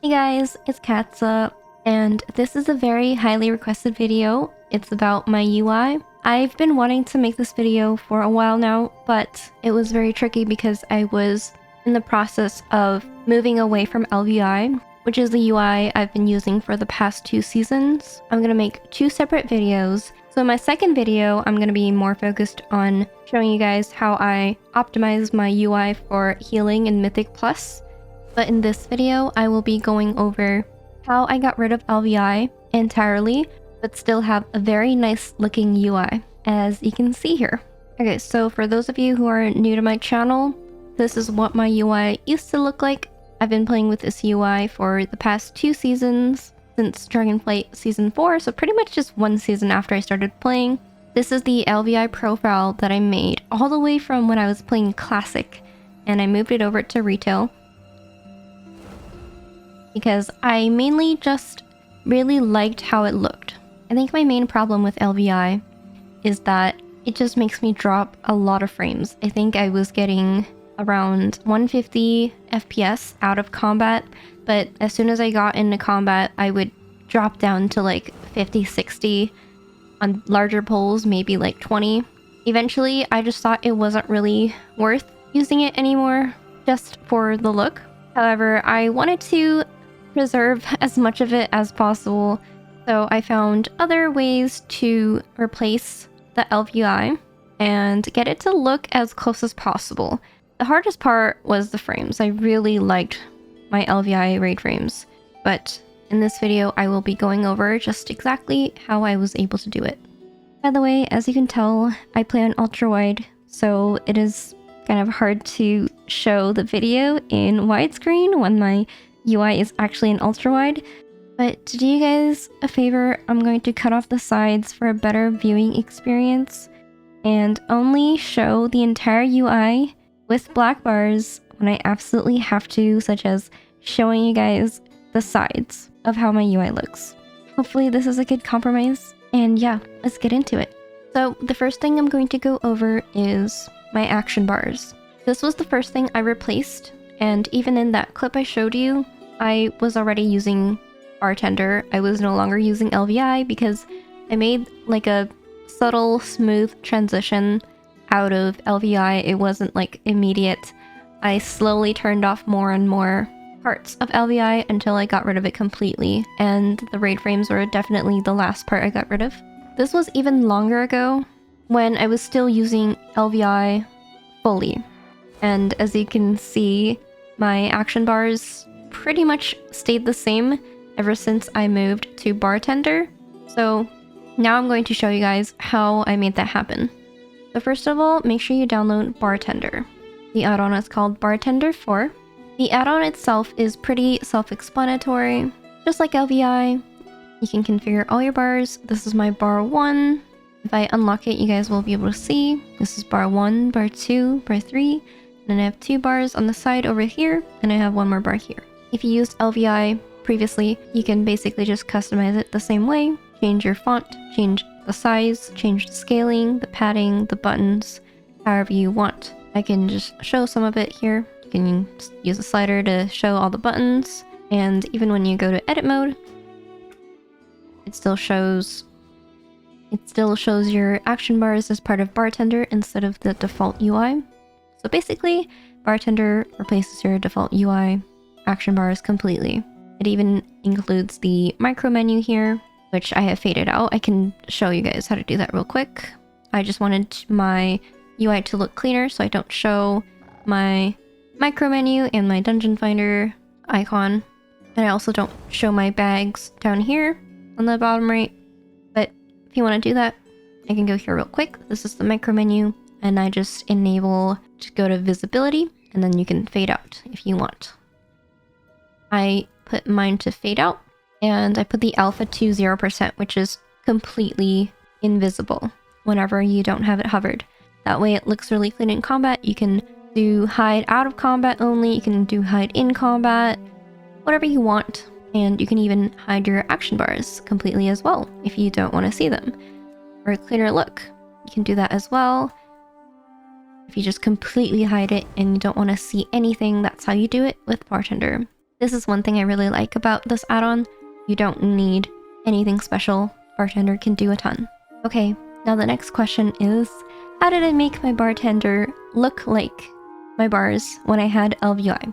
Hey guys, it's Katza, and this is a very highly requested video. It's about my UI. I've been wanting to make this video for a while now, but it was very tricky because I was in the process of moving away from ElvUI, which is the UI I've been using for the past 2 seasons. I'm gonna make 2 separate videos. So in my second video, I'm gonna be more focused on showing you guys how I optimize my UI for healing in Mythic Plus. But in this video, I will be going over how I got rid of ElvUI entirely, but still have a very nice looking UI, as you can see here. Okay, so for those of you who are new to my channel, this is what my UI used to look like. I've been playing with this UI for the past 2 seasons, since Dragonflight Season 4, so pretty much just 1 season after I started playing. This is the ElvUI profile that I made all the way from when I was playing Classic, and I moved it over to Retail, because I mainly just really liked how it looked. I think my main problem with ElvUI is that it just makes me drop a lot of frames. I think I was getting around 150 FPS out of combat, but as soon as I got into combat, I would drop down to like 50, 60 on larger pulls, maybe like 20. Eventually, I just thought it wasn't really worth using it anymore, just for the look. However, I wanted to preserve as much of it as possible, so I found other ways to replace the ElvUI and get it to look as close as possible. The hardest part was the frames. I really liked my ElvUI raid frames, but in this video I will be going over just exactly how I was able to do it. By the way, as you can tell, I play on ultra wide, so it is kind of hard to show the video in widescreen when my UI is actually in ultra wide, but to do you guys a favor, I'm going to cut off the sides for a better viewing experience and only show the entire UI with black bars when I absolutely have to, such as showing you guys the sides of how my UI looks. Hopefully this is a good compromise, and yeah, let's get into it. So the first thing I'm going to go over is my action bars. This was the first thing I replaced, and even in that clip I showed you, I was already using Bartender. I was no longer using ElvUI because I made like a subtle, smooth transition out of ElvUI. It wasn't like immediate. I slowly turned off more and more parts of ElvUI until I got rid of it completely, and the raid frames were definitely the last part I got rid of. This was even longer ago when I was still using ElvUI fully, and as you can see, my action bars pretty much stayed the same ever since I moved to Bartender. So now I'm going to show you guys how I made that happen. So first of all, make sure you download Bartender. The add-on is called Bartender 4. The add-on itself is pretty self-explanatory. Just like ElvUI, you can configure all your bars. This is my bar 1. If I unlock it, you guys will be able to see. This is bar 1, bar 2, bar 3. And then I have 2 bars on the side over here, and I have 1 more bar here. If you used ElvUI previously, you can basically just customize it the same way. Change your font, change the size, change the scaling, the padding, the buttons, however you want. I can just show some of it here. You can use a slider to show all the buttons, and even when you go to edit mode, it still shows your action bars as part of Bartender instead of the default UI. So basically, Bartender replaces your default UI action bars completely. It even includes the micro menu here, which I have faded out. I can show you guys how to do that real quick. I just wanted my UI to look cleaner, so I don't show my micro menu and my dungeon finder icon. And I also don't show my bags down here on the bottom right. But if you want to do that, I can go here real quick. This is the micro menu, and I just enable to go to visibility, and then you can fade out if you want. I put mine to fade out, and I put the alpha to 0%, which is completely invisible whenever you don't have it hovered. That way it looks really clean in combat. You can do hide out of combat only, you can do hide in combat, whatever you want. And you can even hide your action bars completely as well if you don't want to see them. For a cleaner look, you can do that as well. If you just completely hide it and you don't want to see anything, that's how you do it with Bartender. This is one thing I really like about this add-on. You don't need anything special. Bartender can do a ton. Okay, now the next question is, how did I make my bartender look like my bars when I had ElvUI?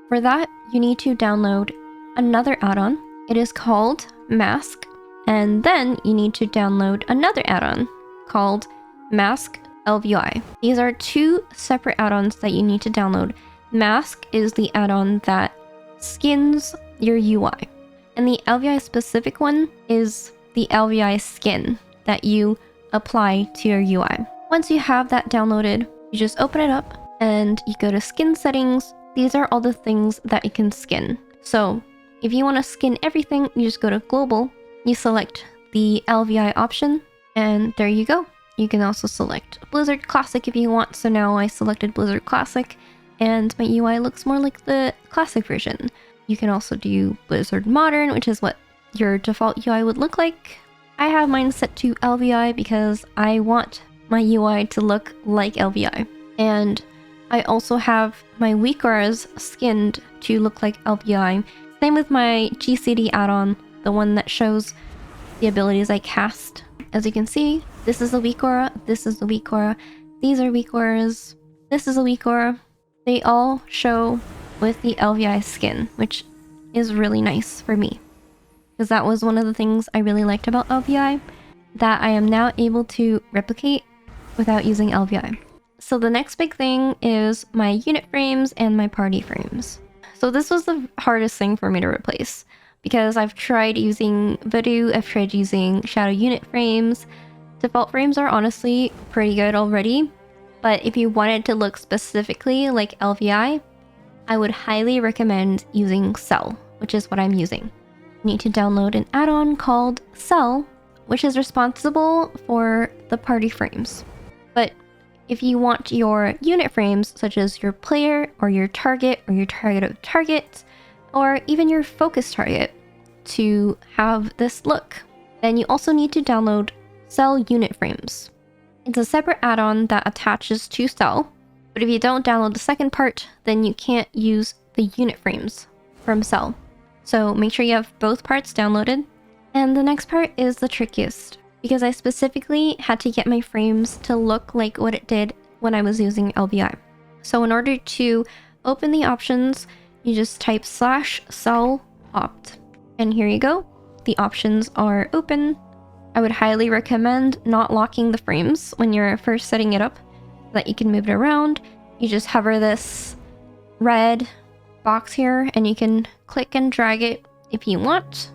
For that, you need to download another add-on. It is called Masque. And then you need to download another add-on called Masque ElvUI. These are two separate add-ons that you need to download. Masque is the add-on that skins your UI. And the ElvUI specific one is the ElvUI skin that you apply to your UI. Once you have that downloaded, you just open it up and you go to skin settings. These are all the things that you can skin. So if you want to skin everything, you just go to global, you select the ElvUI option, and there you go. You can also select Blizzard Classic if you want. So now I selected Blizzard Classic and my UI looks more like the classic version. You can also do Blizzard Modern, which is what your default UI would look like. I have mine set to ElvUI because I want my UI to look like ElvUI. And I also have my weak auras skinned to look like ElvUI. Same with my GCD add-on, the one that shows the abilities I cast. As you can see, this is a weak aura, this is the weak aura, these are weak auras, this is a weak aura. They all show with the ElvUI skin, which is really nice for me. Because that was one of the things I really liked about ElvUI, that I am now able to replicate without using ElvUI. So the next big thing is my unit frames and my party frames. So this was the hardest thing for me to replace, because I've tried using Voodoo, I've tried using shadow unit frames. Default frames are honestly pretty good already, but if you wanted to look specifically like ElvUI, I would highly recommend using Cell, which is what I'm using. You need to download an add-on called Cell, which is responsible for the party frames. But if you want your unit frames, such as your player or your target of targets, or even your focus target, to have this look, then you also need to download Cell Unit Frames. It's a separate add-on that attaches to Cell, but if you don't download the second part, then you can't use the unit frames from Cell. So make sure you have both parts downloaded. And the next part is the trickiest, because I specifically had to get my frames to look like what it did when I was using ElvUI. So in order to open the options, you just type /cell opt. And here you go. The options are open. I would highly recommend not locking the frames when you're first setting it up, so that you can move it around. You just hover this red box here and you can click and drag it if you want.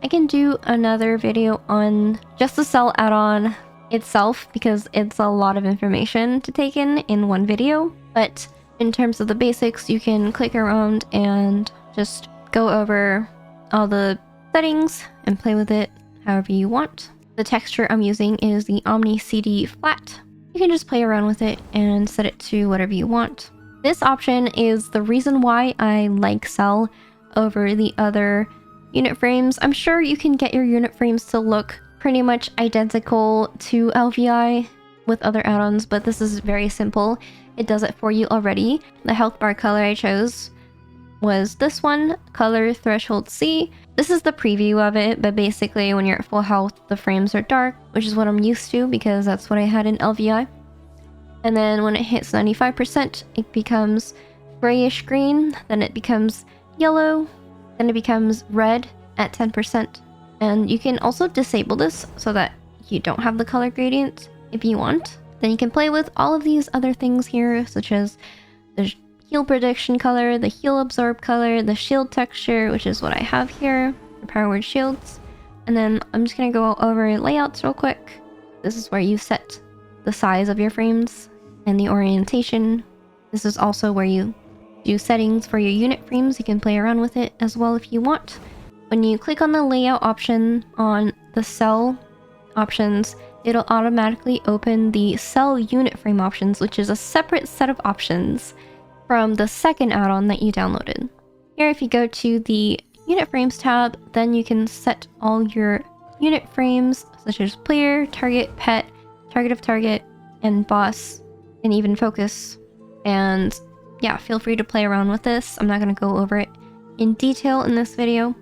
I can do another video on just the Cell add-on itself because it's a lot of information to take in one video. But in terms of the basics, you can click around and just go over all the settings and play with it however you want. The texture I'm using is the Omni CD Flat. You can just play around with it and set it to whatever you want. This option is the reason why I like Cell over the other unit frames. I'm sure you can get your unit frames to look pretty much identical to ElvUI with other add-ons, but this is very simple. It does it for you already. The health bar color I chose was this one, color threshold C. This is the preview of it, but basically when you're at full health, the frames are dark, which is what I'm used to because that's what I had in ElvUI. And then when it hits 95%, it becomes grayish green, then it becomes yellow, then it becomes red at 10%. And you can also disable this so that you don't have the color gradient if you want. Then you can play with all of these other things here, such as the heal prediction color, the heal absorb color, the shield texture, which is what I have here for power word shields. And then I'm just gonna go over layouts real quick. This is where you set the size of your frames and the orientation. This is also where you do settings for your unit frames. You can play around with it as well if you want. When you click on the layout option on the Cell options, it'll automatically open the Cell unit frame options, which is a separate set of options from the second add-on that you downloaded. Here, if you go to the unit frames tab, then you can set all your unit frames, such as player, target, pet, target of target, and boss, and even focus. And yeah, feel free to play around with this. I'm not going to go over it in detail in this video.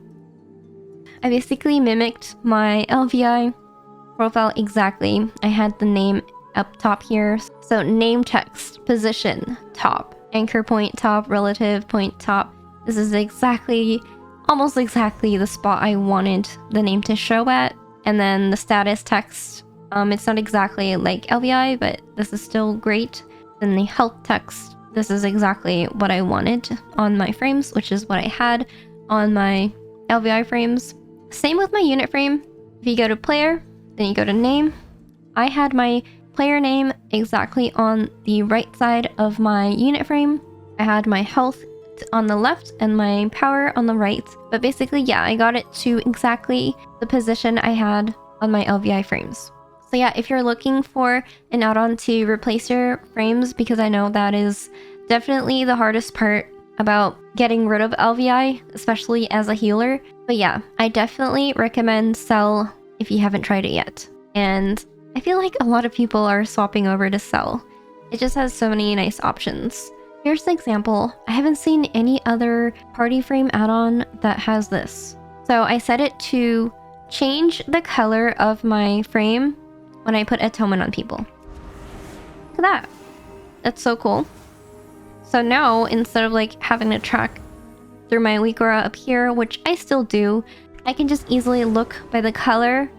I basically mimicked my ElvUI profile exactly. I had the name up top here. So name text, position, top, anchor point top, relative point top. This is exactly, almost exactly the spot I wanted the name to show at. And then the status text, it's not exactly like ElvUI, but this is still great. Then the health text, this is exactly what I wanted on my frames, which is what I had on my ElvUI frames. Same with my unit frame. If you go to player, then you go to name. I had my player name exactly on the right side of my unit frame. I had my health on the left and my power on the right. But basically, yeah, I got it to exactly the position I had on my ElvUI frames. So yeah, if you're looking for an add-on to replace your frames, because I know that is definitely the hardest part about getting rid of ElvUI, especially as a healer. But yeah, I definitely recommend Cell if you haven't tried it yet. And I feel like a lot of people are swapping over to Cell. It just has so many nice options. Here's an example. I haven't seen any other party frame add-on that has this. So I set it to change the color of my frame when I put atonement on people. Look at that. That's so cool. So now, instead of like having to track through my weak aura up here, which I still do, I can just easily look by the color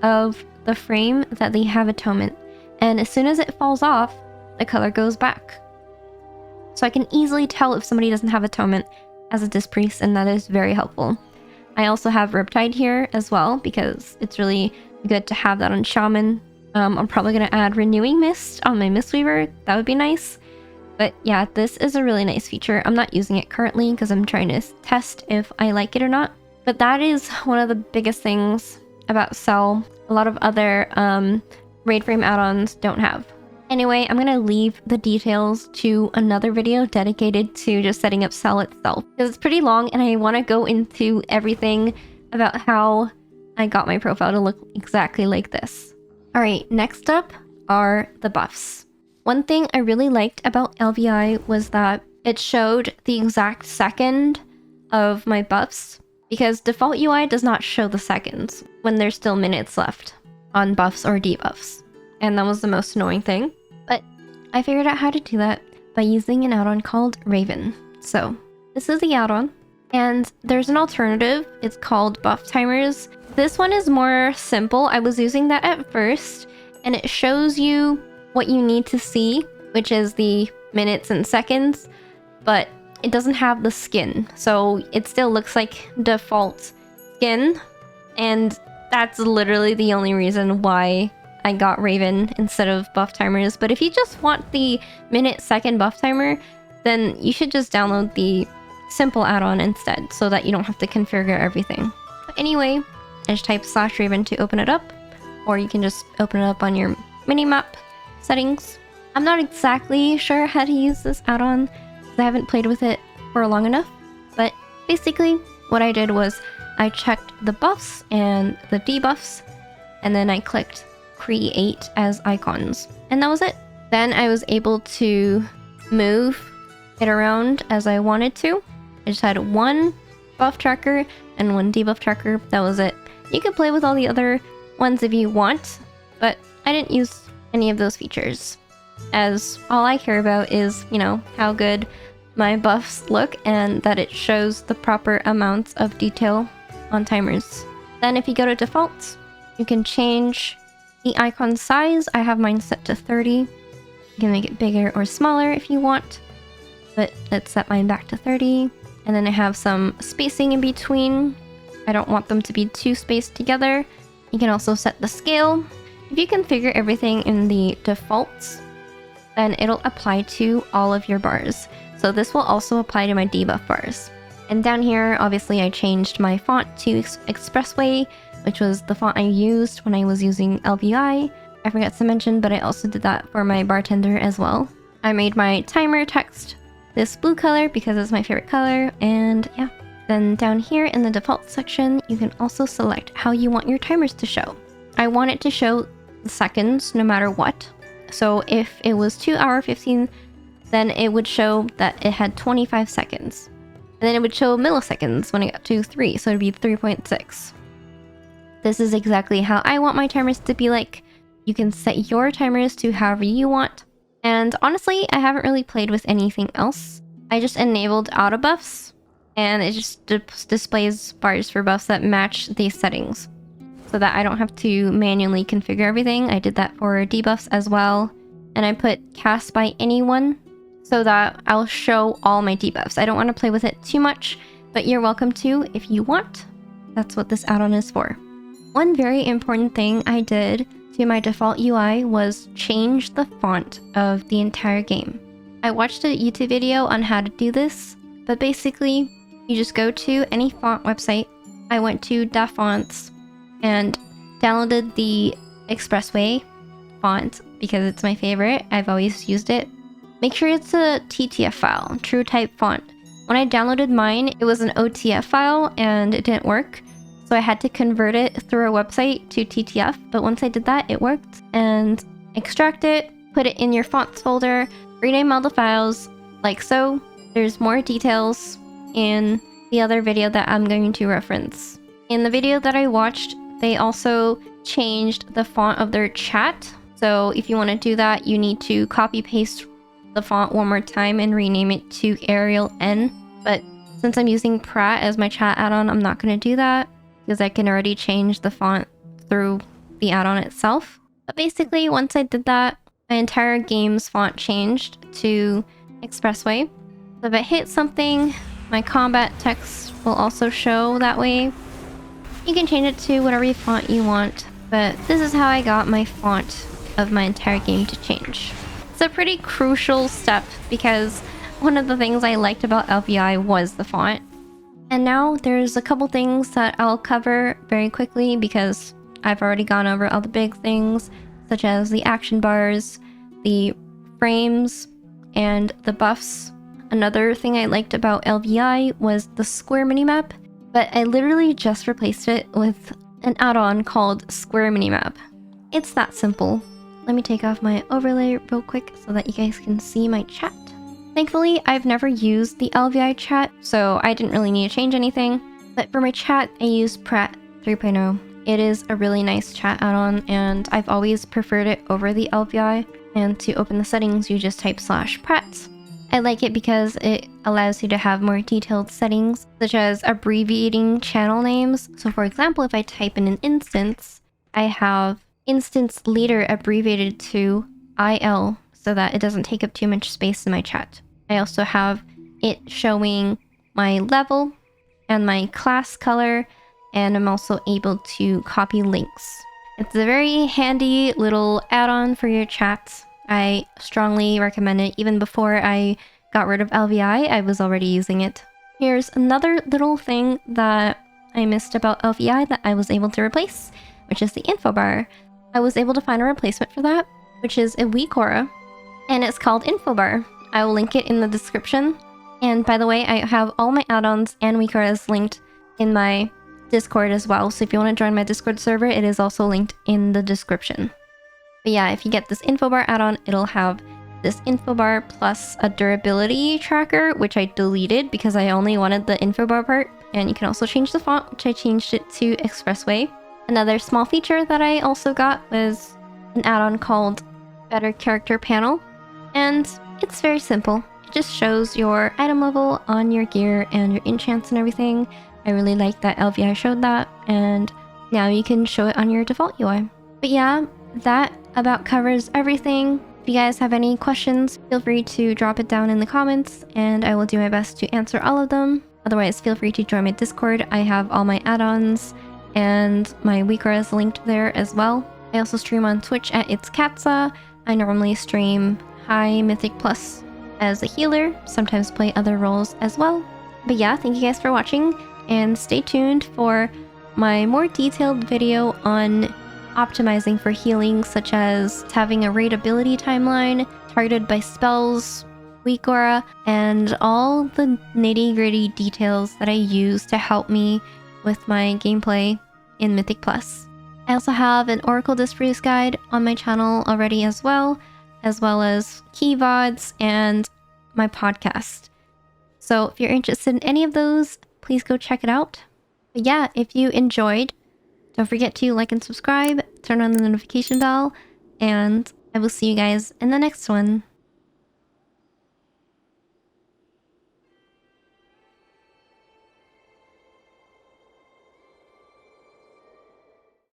of the frame that they have atonement. And as soon as it falls off, the color goes back. So I can easily tell if somebody doesn't have atonement as a disc priest, and that is very helpful. I also have Riptide here as well, because it's really good to have that on Shaman. I'm probably going to add Renewing Mist on my Mistweaver. That would be nice. But yeah, this is a really nice feature. I'm not using it currently because I'm trying to test if I like it or not. But that is one of the biggest things about Cell. A lot of other raid frame add-ons don't have. Anyway, I'm going to leave the details to another video dedicated to just setting up Cell itself, because it's pretty long and I want to go into everything about how I got my profile to look exactly like this. Alright, next up are the buffs. One thing I really liked about ElvUI was that it showed the exact second of my buffs, because default UI does not show the seconds when there's still minutes left on buffs or debuffs. And that was the most annoying thing. But I figured out how to do that by using an add-on called Raven. So this is the add-on, and there's an alternative. It's called BuffTimers. This one is more simple. I was using that at first, and it shows you what you need to see, which is the minutes and seconds, but it doesn't have the skin. So it still looks like default skin, and that's literally the only reason why I got Raven instead of BuffTimers. But if you just want the minute-second buff timer, then you should just download the simple add-on instead, so that you don't have to configure everything. But anyway, I just type /Raven to open it up, or you can just open it up on your Minimap settings. I'm not exactly sure how to use this add-on because I haven't played with it for long enough, but basically what I did was I checked the buffs and the debuffs, and then I clicked create as icons, and that was it. Then I was able to move it around as I wanted to. I just had one buff tracker and one debuff tracker. That was it. You could play with all the other ones if you want, but I didn't use any of those features, as all I care about is, you know, how good my buffs look and that it shows the proper amounts of detail on timers. Then if you go to defaults, you can change the icon size. I have mine set to 30. You can make it bigger or smaller if you want, but let's set mine back to 30. And then I have some spacing in between. I don't want them to be too spaced together. You can also set the scale. If you configure everything in the defaults, then it'll apply to all of your bars. So this will also apply to my debuff bars. And down here, obviously I changed my font to Expressway, which was the font I used when I was using ElvUI. I forgot to mention, but I also did that for my bartender as well. I made my timer text this blue color because it's my favorite color, and yeah. Then down here in the default section, you can also select how you want your timers to show. I want it to show seconds no matter what. So if it was 2 hours 15, then it would show that it had 25 seconds. And then it would show milliseconds when it got to 3, so it'd be 3.6. This is exactly how I want my timers to be like. You can set your timers to however you want. And honestly, I haven't really played with anything else. I just enabled auto buffs, and it just displays bars for buffs that match these settings, so that I don't have to manually configure everything. I did that for debuffs as well. And I put cast by anyone so that I'll show all my debuffs. I don't want to play with it too much, but you're welcome to if you want. That's what this add-on is for. One very important thing I did to my default UI was change the font of the entire game. I watched a YouTube video on how to do this, but basically you just go to any font website. I went to DaFonts and downloaded the Expressway font because it's my favorite. I've always used it. Make sure it's a TTF file, true type font. When I downloaded mine, it was an OTF file and it didn't work. So I had to convert it through a website to TTF, but once I did that, it worked. And extract it, put it in your fonts folder, rename all the files, like so. There's more details in the other video that I'm going to reference. In the video that I watched, they also changed the font of their chat. So if you want to do that, you need to copy paste the font one more time and rename it to Arial N. But since I'm using Pratt as my chat add-on, I'm not going to do that, because I can already change the font through the add-on itself. But basically, once I did that, my entire game's font changed to Expressway. So if I hit something, my combat text will also show that way. You can change it to whatever font you want, but this is how I got my font of my entire game to change. It's a pretty crucial step because one of the things I liked about ElvUI was the font. And now there's a couple things that I'll cover very quickly because I've already gone over all the big things, such as the action bars, the frames, and the buffs. Another thing I liked about ElvUI was the square minimap, but I literally just replaced it with an add-on called Square Minimap. It's that simple. Let me take off my overlay real quick so that you guys can see my chat. Thankfully, I've never used the ElvUI chat, so I didn't really need to change anything. But for my chat, I used Pratt 3.0. It is a really nice chat add-on, and I've always preferred it over the ElvUI. And to open the settings, you just type /Pratt. I like it because it allows you to have more detailed settings, such as abbreviating channel names. So for example, if I type in an instance, I have instance leader abbreviated to IL so that it doesn't take up too much space in my chat. I also have it showing my level and my class color, and I'm also able to copy links. It's a very handy little add-on for your chats. I strongly recommend it. Even before I got rid of ElvUI, I was already using it. Here's another little thing that I missed about ElvUI that I was able to replace, which is the info bar. I was able to find a replacement for that, which is a WeCora, and it's called info bar. I will link it in the description. And by the way, I have all my add-ons and WeCoras linked in my Discord as well. So if you want to join my Discord server, it is also linked in the description. But yeah, if you get this info bar add-on, it'll have this info bar plus a durability tracker, which I deleted because I only wanted the info bar part. And you can also change the font, which I changed it to Expressway. Another small feature that I also got was an add-on called Better Character Panel. And it's very simple. It just shows your item level on your gear and your enchants and everything. I really like that ElvUI showed that, and now you can show it on your default UI. But yeah, that about covers everything. If you guys have any questions, feel free to drop it down in the comments, and I will do my best to answer all of them. Otherwise, feel free to join my Discord. I have all my add-ons and my WeCoras linked there as well. I also stream on Twitch at It's Katza. I normally stream High Mythic Plus as a healer, sometimes play other roles as well. But yeah, thank you guys for watching, and stay tuned for my more detailed video on optimizing for healing, such as having a raid ability timeline, targeted by spells, WeCora, and all the nitty-gritty details that I use to help me with my gameplay in Mythic Plus. I also have an Oracle Dispraise guide on my channel already as well as key VODs and my podcast. So if you're interested in any of those, please go check it out. But yeah, if you enjoyed, don't forget to like and subscribe, turn on the notification bell, and I will see you guys in the next one.